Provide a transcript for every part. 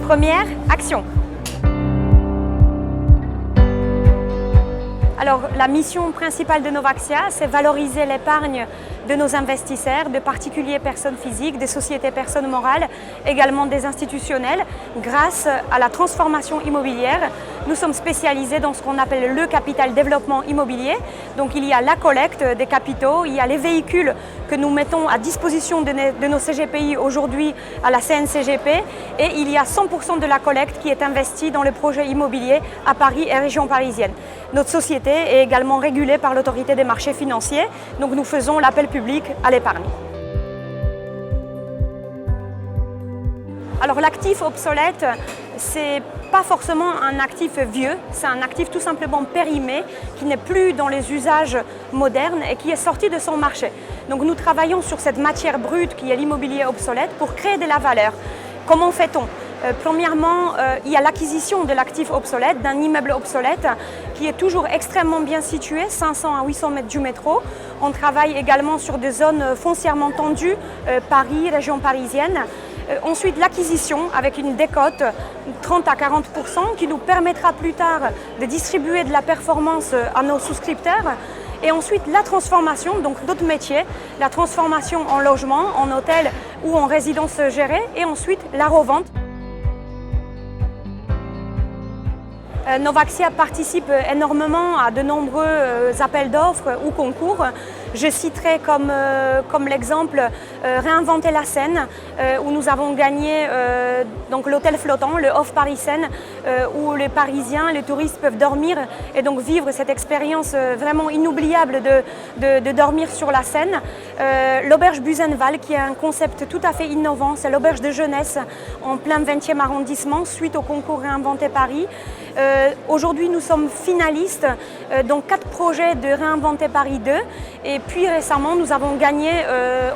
Première action. Alors, la mission principale de Novaxia, c'est valoriser l'épargne de nos investisseurs, de particuliers personnes physiques, des sociétés personnes morales, également des institutionnels, grâce à la transformation immobilière. Nous sommes spécialisés dans ce qu'on appelle le capital développement immobilier. Donc, il y a la collecte des capitaux, il y a les véhicules que nous mettons à disposition de nos CGPI aujourd'hui à la CNCGP et il y a 100% de la collecte qui est investie dans le projet immobilier à Paris et région parisienne. Notre société est également régulée par l'autorité des marchés financiers, donc nous faisons l'appel public à l'épargne. Alors l'actif obsolète, c'est pas forcément un actif vieux, c'est un actif tout simplement périmé qui n'est plus dans les usages modernes et qui est sorti de son marché. Donc nous travaillons sur cette matière brute qui est l'immobilier obsolète pour créer de la valeur. Comment fait-on ? Premièrement, il y a l'acquisition de l'actif obsolète, d'un immeuble obsolète qui est toujours extrêmement bien situé, 500 à 800 mètres du métro. On travaille également sur des zones foncièrement tendues, Paris, région parisienne. Ensuite, l'acquisition avec une décote 30 à 40% qui nous permettra plus tard de distribuer de la performance à nos souscripteurs. Et ensuite, la transformation, donc d'autres métiers, la transformation en logement, en hôtel ou en résidence gérée et ensuite la revente. Novaxia participe énormément à de nombreux appels d'offres ou concours. Je citerai comme l'exemple Réinventer la Seine, où nous avons gagné donc l'hôtel flottant, le Off Paris Seine, où les Parisiens, les touristes peuvent dormir et donc vivre cette expérience vraiment inoubliable de dormir sur la Seine. L'auberge Buzenval, qui est un concept tout à fait innovant, c'est l'auberge de jeunesse en plein 20e arrondissement, suite au concours Réinventer Paris. Aujourd'hui, nous sommes finalistes dans 4 projets de Réinventer Paris 2 et puis récemment, nous avons gagné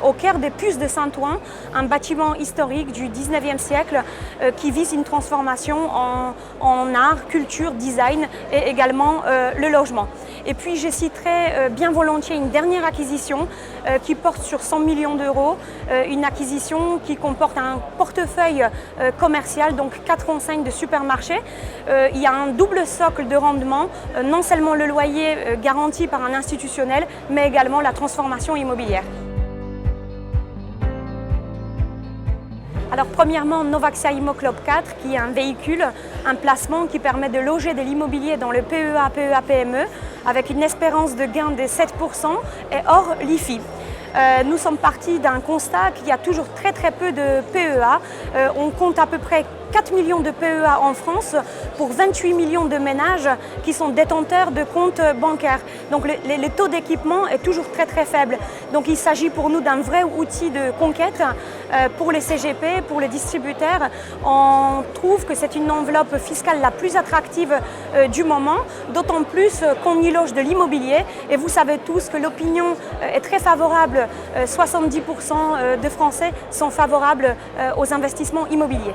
au cœur des Puces de Saint-Ouen un bâtiment historique du 19e siècle qui vise une transformation en art, culture, design et également le logement. Et puis, je citerai bien volontiers une dernière acquisition qui porte sur 100 millions d'euros, une acquisition qui comporte un portefeuille commercial, donc 4 enseignes de supermarchés. Il y a un double socle de rendement, non seulement le loyer garanti par un institutionnel, mais également la transformation immobilière. Alors premièrement, Novaxia Immo Club 4, qui est un véhicule, un placement qui permet de loger de l'immobilier dans le PEA, PEA, PME, avec une espérance de gain de 7% et hors l'IFI. Nous sommes partis d'un constat qu'il y a toujours très peu de PEA. On compte à peu près 4 millions de PEA en France pour 28 millions de ménages qui sont détenteurs de comptes bancaires. Donc le taux d'équipement est toujours très faible. Donc il s'agit pour nous d'un vrai outil de conquête pour les CGP, pour les distributeurs. On trouve que c'est une enveloppe fiscale la plus attractive du moment, d'autant plus qu'on y loge de l'immobilier. Et vous savez tous que l'opinion est très favorable. 70% de Français sont favorables aux investissements immobiliers.